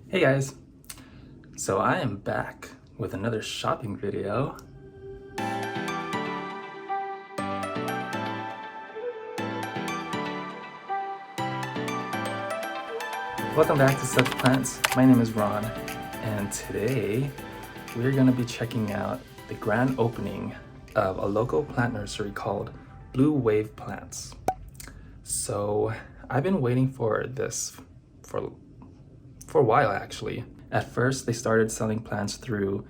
Hey guys, so I am back with another shopping video. Welcome back to Such Plants. My name is Ron, and today we're going to be checking out the grand opening of a local plant nursery called LiQWYD Plants. So I've been waiting for this for a while actually. At first, they started selling plants through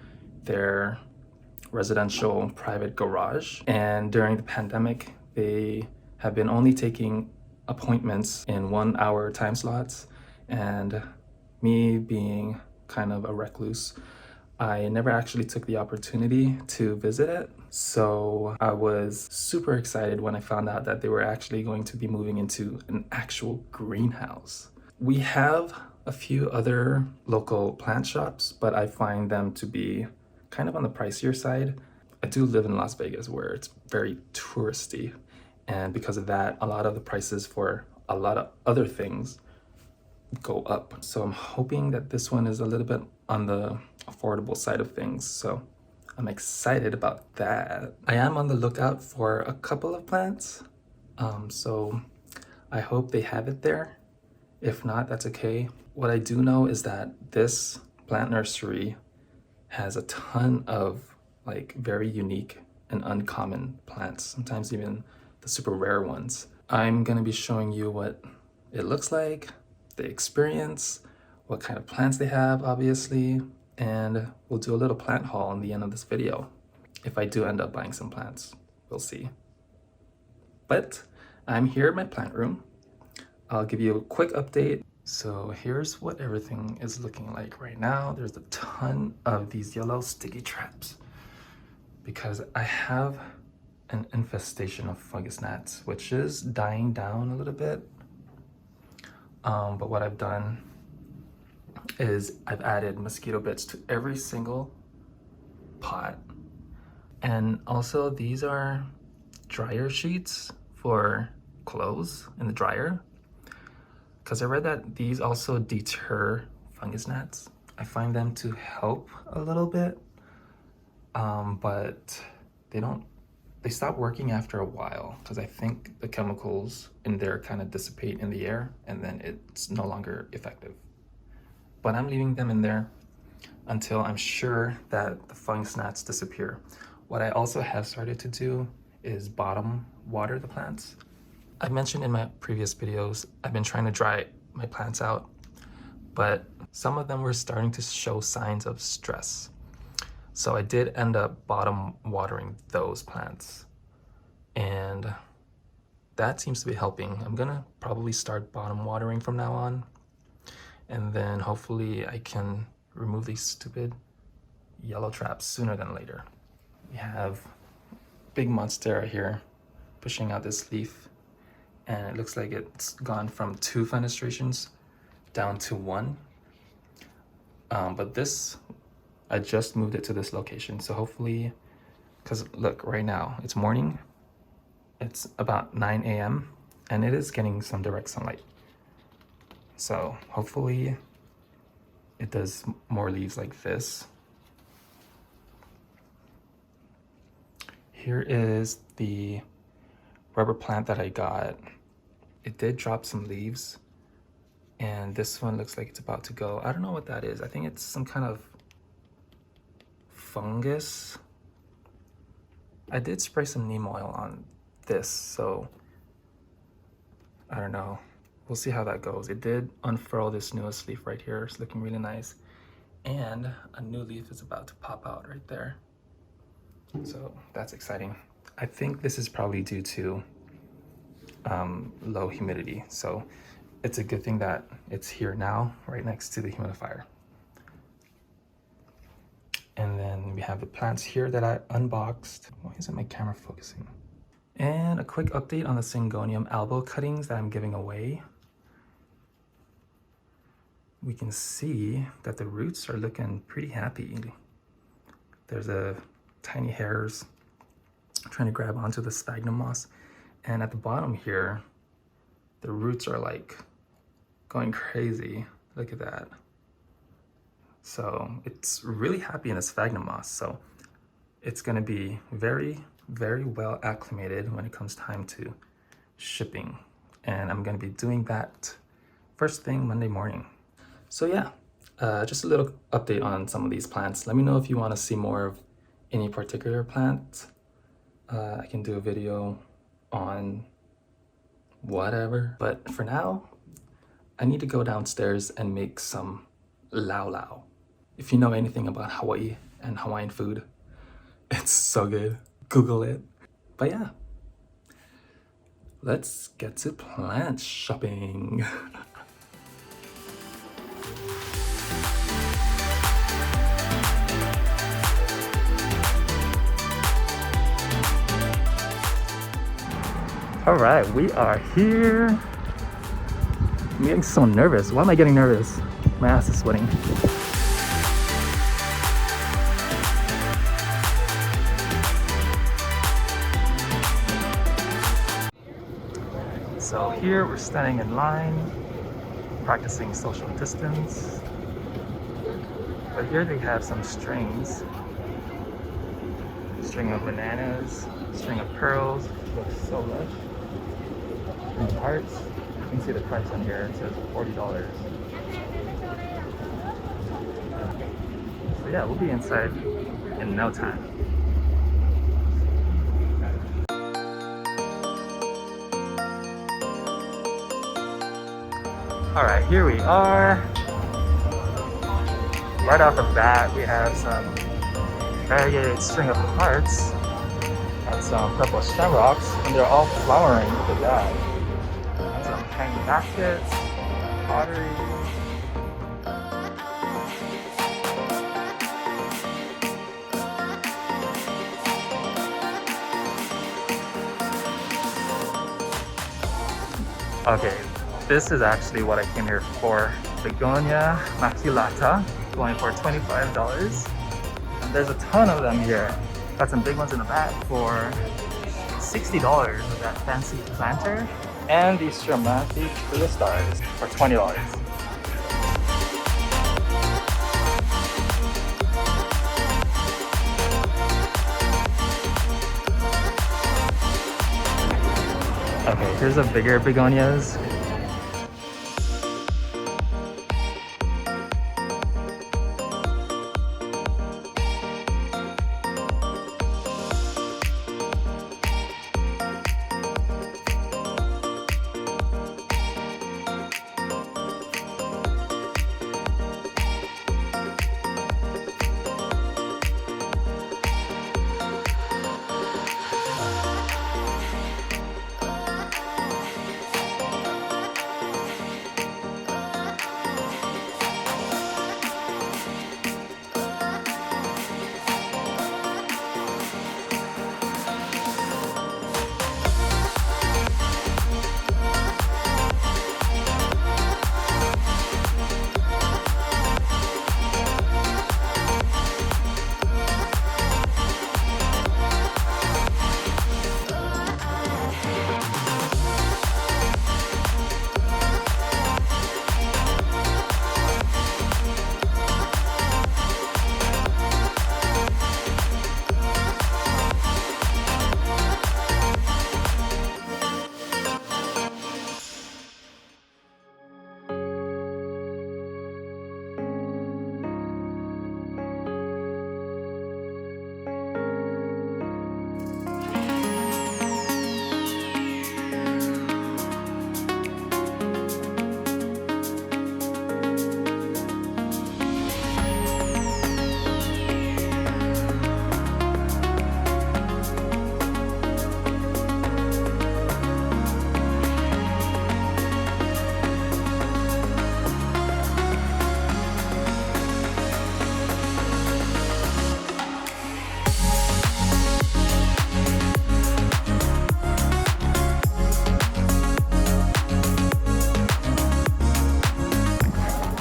their residential private garage, and during the pandemic, they have been only taking appointments in 1 hour time slots. And me being kind of a recluse, I never actually took the opportunity to visit it. So I was super excited when I found out that they were actually going to be moving into an actual greenhouse. We have a few other local plant shops, but I find them to be kind of on the pricier side. I do live in Las Vegas where it's very touristy, and because of that, a lot of the prices for a lot of other things go up. So I'm hoping that this one is a little bit on the affordable side of things. So I'm excited about that. I am on the lookout for a couple of plants. So I hope they have it there. If not, that's okay. What I do know is that this plant nursery has a ton of like very unique and uncommon plants, sometimes even the super rare ones. I'm gonna be showing you what it looks like, the experience, what kind of plants they have, obviously, and we'll do a little plant haul in the end of this video. If I do end up buying some plants, we'll see. But I'm here at my plant room. I'll give you a quick update. So here's what everything is looking like right now. There's a ton of these yellow sticky traps because I have an infestation of fungus gnats, which is dying down a little bit. But what I've done is I've added mosquito bits to every single pot. And also these are dryer sheets for clothes in the dryer, because I read that these also deter fungus gnats. I find them to help a little bit, but they stop working after a while because I think the chemicals in there kind of dissipate in the air and then it's no longer effective. But I'm leaving them in there until I'm sure that the fungus gnats disappear. What I also have started to do is bottom water the plants. I mentioned in my previous videos, I've been trying to dry my plants out, but some of them were starting to show signs of stress. So I did end up bottom watering those plants, and that seems to be helping. I'm gonna probably start bottom watering from now on, and then hopefully I can remove these stupid yellow traps sooner than later. We have big monstera here pushing out this leaf, and it looks like it's gone from 2 fenestrations down to 1. But this, I just moved it to this location, so hopefully, because look, right now it's morning, it's about 9 a.m. and it is getting some direct sunlight. So hopefully it does more leaves like this. Here is the rubber plant that I got. It did drop some leaves, and this one looks like it's about to go. I don't know what that is. I think it's some kind of fungus. I did spray some neem oil on this, so I don't know. We'll see how that goes. It did unfurl this newest leaf right here. It's looking really nice. And a new leaf is about to pop out right there. So that's exciting. I think this is probably due to low humidity. So it's a good thing that it's here now, right next to the humidifier. And then we have the plants here that I unboxed. Why isn't my camera focusing? And a quick update on the Syngonium elbow cuttings that I'm giving away. We can see that the roots are looking pretty happy. There's a tiny hairs trying to grab onto the sphagnum moss. And at the bottom here, the roots are like going crazy. Look at that. So it's really happy in the sphagnum moss. So it's gonna be very, very well acclimated when it comes time to shipping. And I'm gonna be doing that first thing Monday morning. So yeah, just a little update on some of these plants. Let me know if you wanna see more of any particular plant. I can do a video on whatever. But for now, I need to go downstairs and make some lau lau. If you know anything about Hawaii and Hawaiian food, it's so good. Google it. But yeah, let's get to plant shopping. All right, we are here. I'm getting so nervous. Why am I getting nervous? My ass is sweating. So here we're standing in line, practicing social distance. But here they have some strings. String of bananas, string of pearls, looks so lush. And hearts, you can see the price on here, it says $40. So yeah, we'll be inside in no time. All right, here we are. Right off the bat, we have some variegated string of hearts and some purple shamrocks, and they're all flowering. Look at that. And some hanging baskets, pottery. Okay, this is actually what I came here for. Begonia Maculata, going for $25. And there's a ton of them here. Got some big ones in the back for $60 with that fancy planter. And these Stromanthe Triostars for $20. Okay, here's the bigger begonias.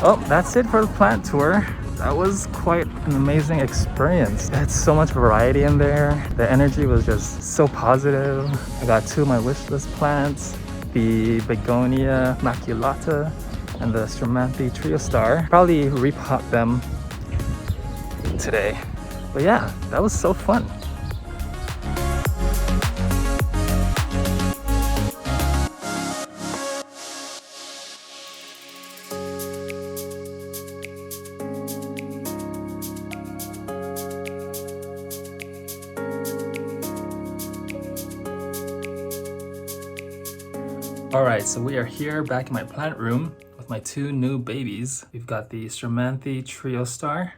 Oh, that's it for the plant tour. That was quite an amazing experience. They had so much variety in there. The energy was just so positive. I got 2 of my wish list plants, the Begonia Maculata and the Stromanthe Triostar. Probably repot them today. But yeah, that was so fun. Alright, so we are here back in my plant room with my two new babies. We've got the Stromanthe Triostar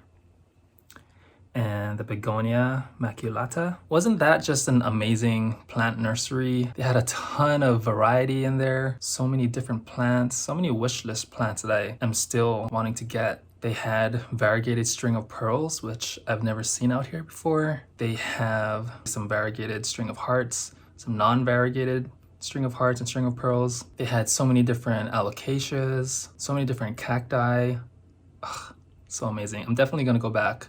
and the Begonia Maculata. Wasn't that just an amazing plant nursery? They had a ton of variety in there, so many different plants, so many wish list plants that I am still wanting to get. They had variegated string of pearls, which I've never seen out here before. They have some variegated string of hearts, some non-variegated string of hearts and string of pearls. They had so many different alocasias, so many different cacti. Ugh, so amazing. I'm definitely gonna go back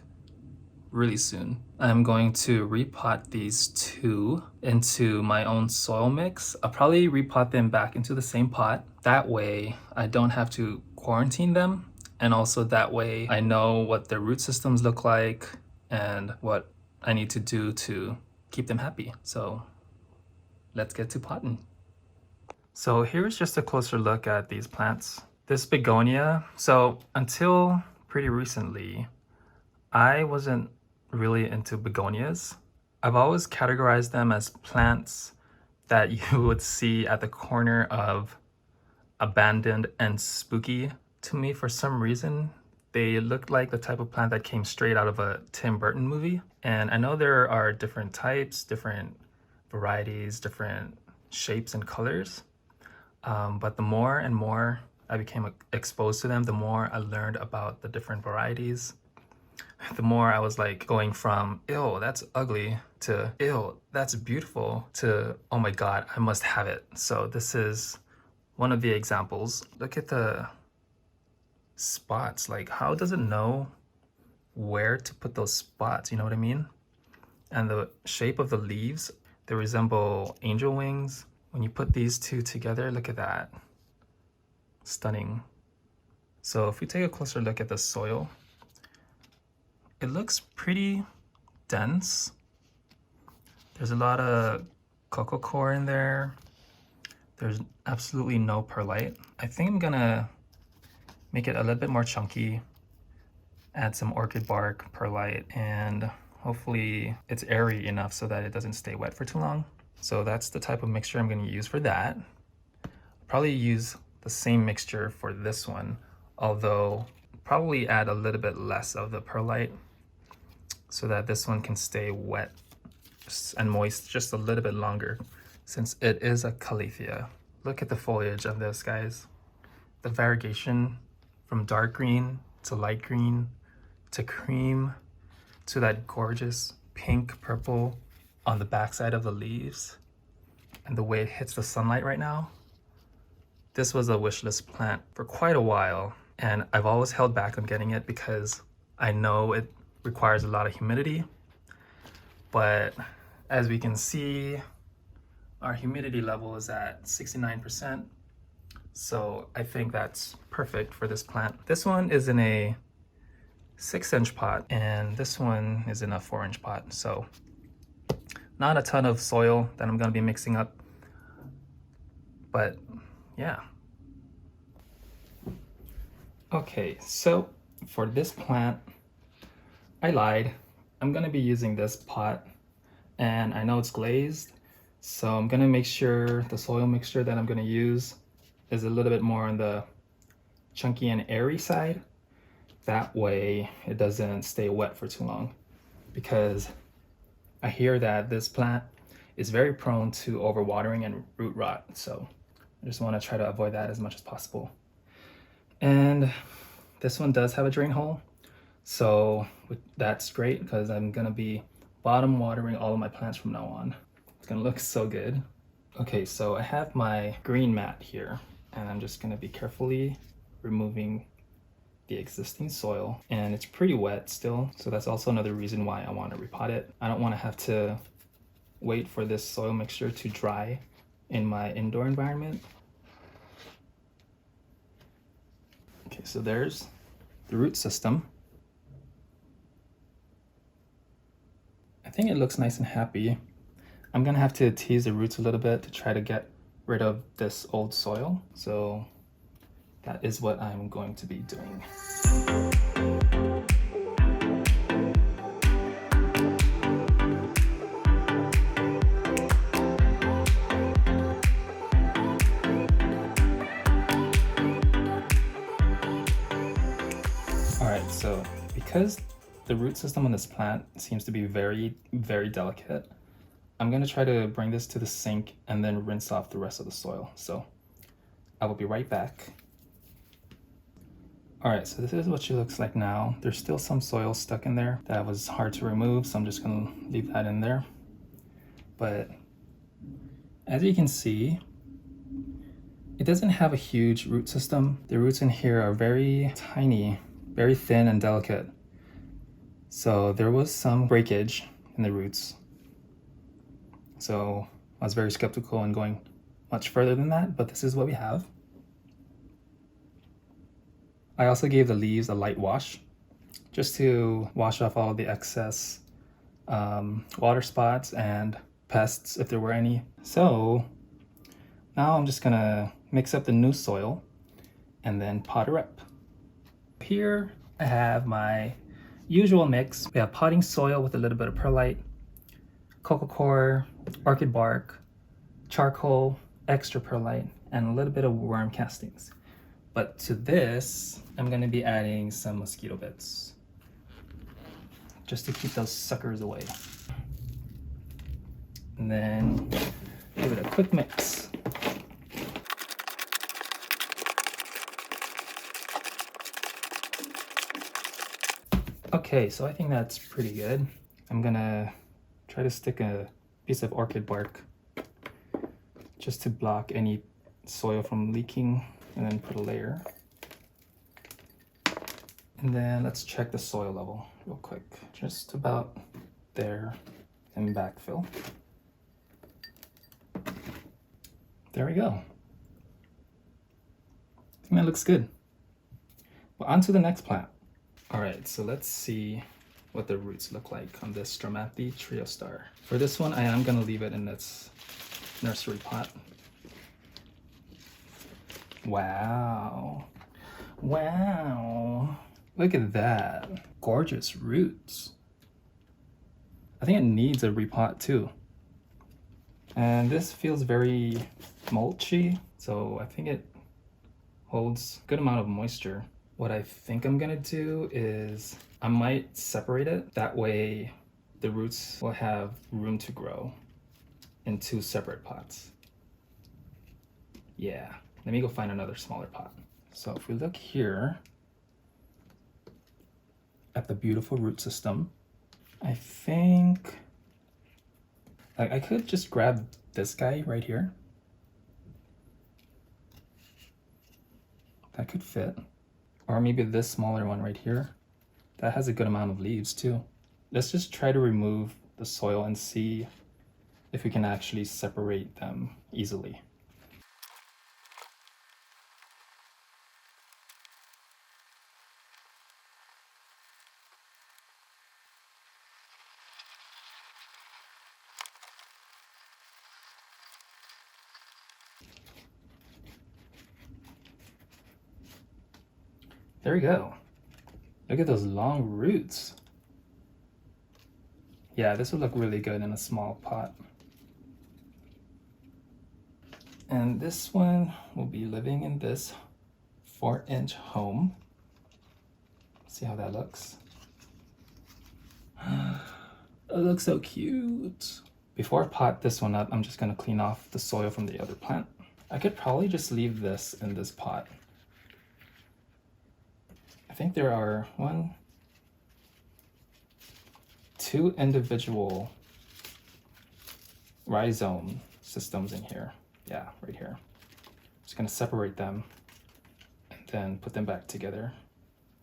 really soon. I'm going to repot these two into my own soil mix. I'll probably repot them back into the same pot. That way I don't have to quarantine them. And also that way I know what their root systems look like and what I need to do to keep them happy. So let's get to potting. So here's just a closer look at these plants. This begonia, so until pretty recently, I wasn't really into begonias. I've always categorized them as plants that you would see at the corner of abandoned and spooky. To me, for some reason, they looked like the type of plant that came straight out of a Tim Burton movie. And I know there are different types, different varieties, different shapes and colors. But the more and more I became exposed to them, the more I learned about the different varieties. The more I was like going from, ew, that's ugly, to ew, that's beautiful, to, oh my God, I must have it. So this is one of the examples. Look at the spots. Like, how does it know where to put those spots? You know what I mean? And the shape of the leaves, they resemble angel wings. When you put these two together, look at that. Stunning. So if we take a closer look at the soil, it looks pretty dense. There's a lot of cocoa coir in there. There's absolutely no perlite. I think I'm gonna make it a little bit more chunky, add some orchid bark, perlite, and hopefully it's airy enough so that it doesn't stay wet for too long. So that's the type of mixture I'm gonna use for that. I'll probably use the same mixture for this one, although probably add a little bit less of the perlite so that this one can stay wet and moist just a little bit longer, since it is a calathea. Look at the foliage of this, guys. The variegation from dark green to light green to cream to that gorgeous pink purple on the backside of the leaves, and the way it hits the sunlight right now. This was a wish list plant for quite a while, and I've always held back on getting it because I know it requires a lot of humidity. But as we can see, our humidity level is at 69%. So I think that's perfect for this plant. This one is in a 6-inch pot and this one is in a 4-inch pot. So not a ton of soil that I'm gonna be mixing up, but yeah. Okay, so for this plant, I lied. I'm gonna be using this pot and I know it's glazed, so I'm gonna make sure the soil mixture that I'm gonna use is a little bit more on the chunky and airy side. That way it doesn't stay wet for too long, because I hear that this plant is very prone to overwatering and root rot. So I just want to try to avoid that as much as possible. And this one does have a drain hole, so that's great because I'm gonna be bottom watering all of my plants from now on. It's gonna look so good. Okay, so I have my green mat here and I'm just gonna be carefully removing the existing soil, and it's pretty wet still, so that's also another reason why I want to repot it. I don't want to have to wait for this soil mixture to dry in my indoor environment. Okay, so there's the root system. think it looks nice and happy. I'm gonna have to tease the roots a little bit to try to get rid of this old soil. So that is what I'm going to be doing. All right, so because the root system on this plant seems to be very, very delicate, I'm gonna try to bring this to the sink and then rinse off the rest of the soil. So I will be right back. All right, so this is what she looks like now. There's still some soil stuck in there that was hard to remove, so I'm just gonna leave that in there. But as you can see, it doesn't have a huge root system. The roots in here are very tiny, very thin and delicate. So there was some breakage in the roots. So I was very skeptical in going much further than that, but this is what we have. I also gave the leaves a light wash just to wash off all of the excess water spots and pests if there were any. So now I'm just gonna mix up the new soil and then pot her up. Here I have my usual mix. We have potting soil with a little bit of perlite, coco coir, orchid bark, charcoal, extra perlite, and a little bit of worm castings. But to this, I'm gonna be adding some mosquito bits just to keep those suckers away. And then give it a quick mix. Okay, so I think that's pretty good. I'm gonna try to stick a piece of orchid bark just to block any soil from leaking, and then put a layer. And then let's check the soil level real quick. Just about there, and backfill. There we go. I think that looks good. Well, on to the next plant. All right, so let's see what the roots look like on this Stromanthe Triostar. For this one, I am gonna leave it in its nursery pot. Wow. Wow. Look at that. Gorgeous roots. I think it needs a repot too. And this feels very mulchy, so I think it holds a good amount of moisture. What I think I'm gonna do is I might separate it. That way the roots will have room to grow in two separate pots. Yeah. Let me go find another smaller pot. So if we look here at the beautiful root system, I think I could just grab this guy right here. That could fit. Or maybe this smaller one right here. That has a good amount of leaves too. Let's just try to remove the soil and see if we can actually separate them easily. There we go. Look at those long roots. Yeah, this would look really good in a small pot. And this one will be living in this 4-inch home. See how that looks? It looks so cute. Before I pot this one up, I'm just gonna clean off the soil from the other plant. I could probably just leave this in this pot. I think there are 2 individual rhizome systems in here. Yeah, right here. Just gonna separate them and then put them back together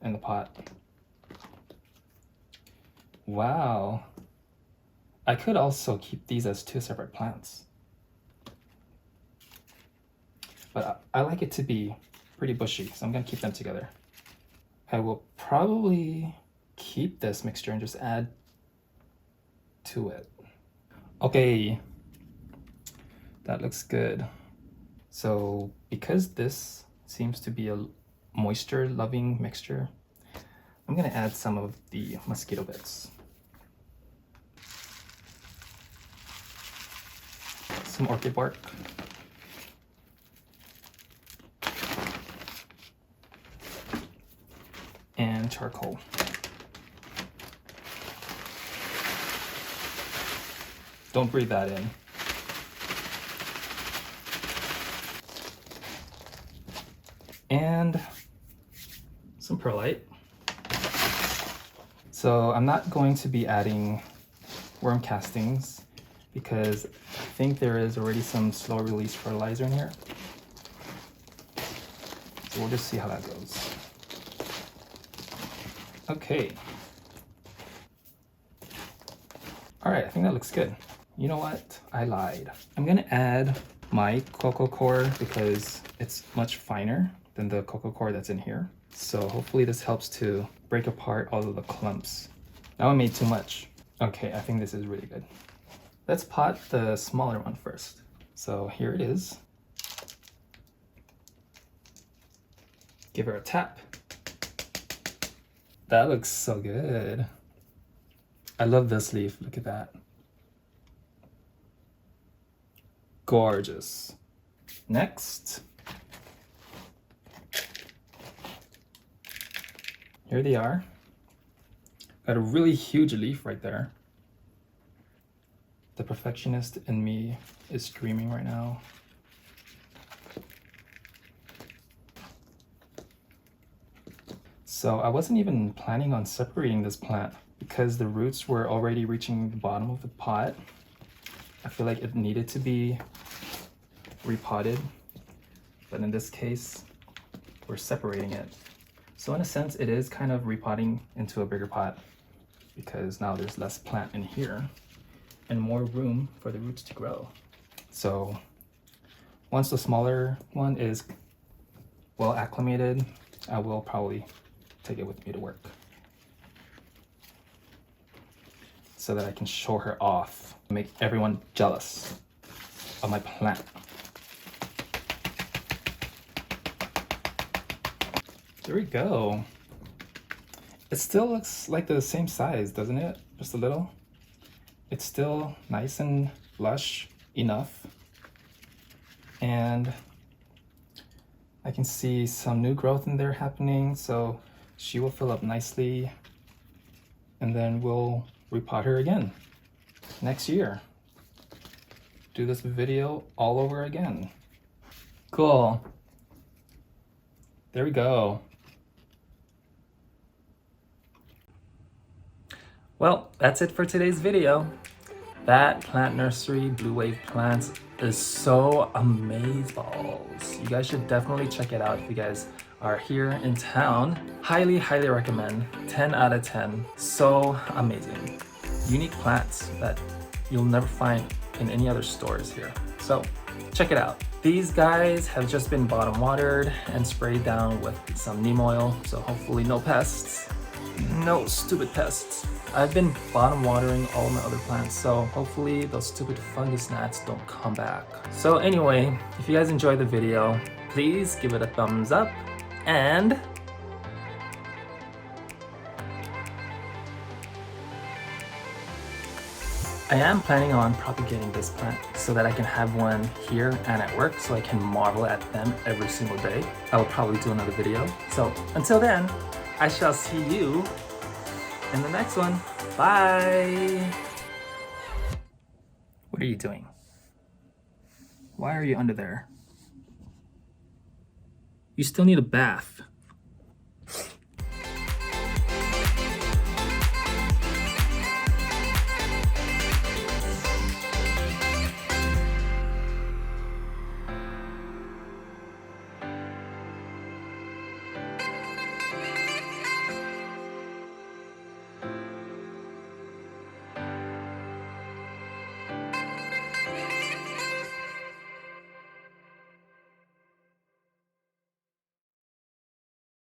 in the pot. Wow. I could also keep these as 2 separate plants. But I like it to be pretty bushy, so I'm gonna keep them together. I will probably keep this mixture and just add to it. Okay, that looks good. So because this seems to be a moisture loving mixture, I'm gonna add some of the mosquito bits. Some orchid bark. And charcoal. Don't breathe that in. And some perlite. So I'm not going to be adding worm castings because I think there is already some slow release fertilizer in here. So we'll just see how that goes. Okay. All right, I think that looks good. You know what? I lied. I'm gonna add my cocoa core because it's much finer than the cocoa core that's in here. So hopefully this helps to break apart all of the clumps. Now I made too much. Okay, I think this is really good. Let's pot the smaller one first. So here it is. Give her a tap. That looks so good. I love this leaf, look at that. Gorgeous. Next. Here they are. Got a really huge leaf right there. The perfectionist in me is screaming right now. So I wasn't even planning on separating this plant because the roots were already reaching the bottom of the pot. I feel like it needed to be repotted, but in this case, we're separating it. So in a sense, it is kind of repotting into a bigger pot because now there's less plant in here and more room for the roots to grow. So once the smaller one is well acclimated, I will probably take it with me to work so that I can show her off, make everyone jealous of my plant. There we go. It still looks like the same size, doesn't it? Just a little. It's still nice and lush enough. And I can see some new growth in there happening, so she will fill up nicely. And then we'll repot her again next year. Do this video all over again. Cool. There we go. Well, that's it for today's video. That plant nursery, Blue Wave Plants, is so amazeballs. You guys should definitely check it out if you guys are here in town. Highly, highly recommend. 10 out of 10. So amazing. Unique plants that you'll never find in any other stores here. So check it out. These guys have just been bottom watered and sprayed down with some neem oil. So hopefully no pests, no stupid pests. I've been bottom watering all my other plants, so hopefully those stupid fungus gnats don't come back. So anyway, if you guys enjoyed the video, please give it a thumbs up, and I am planning on propagating this plant so that I can have one here and at work so I can marvel at them every single day. I will probably do another video. So until then, I shall see you in the next one. Bye. What are you doing? Why are you under there? You still need a bath.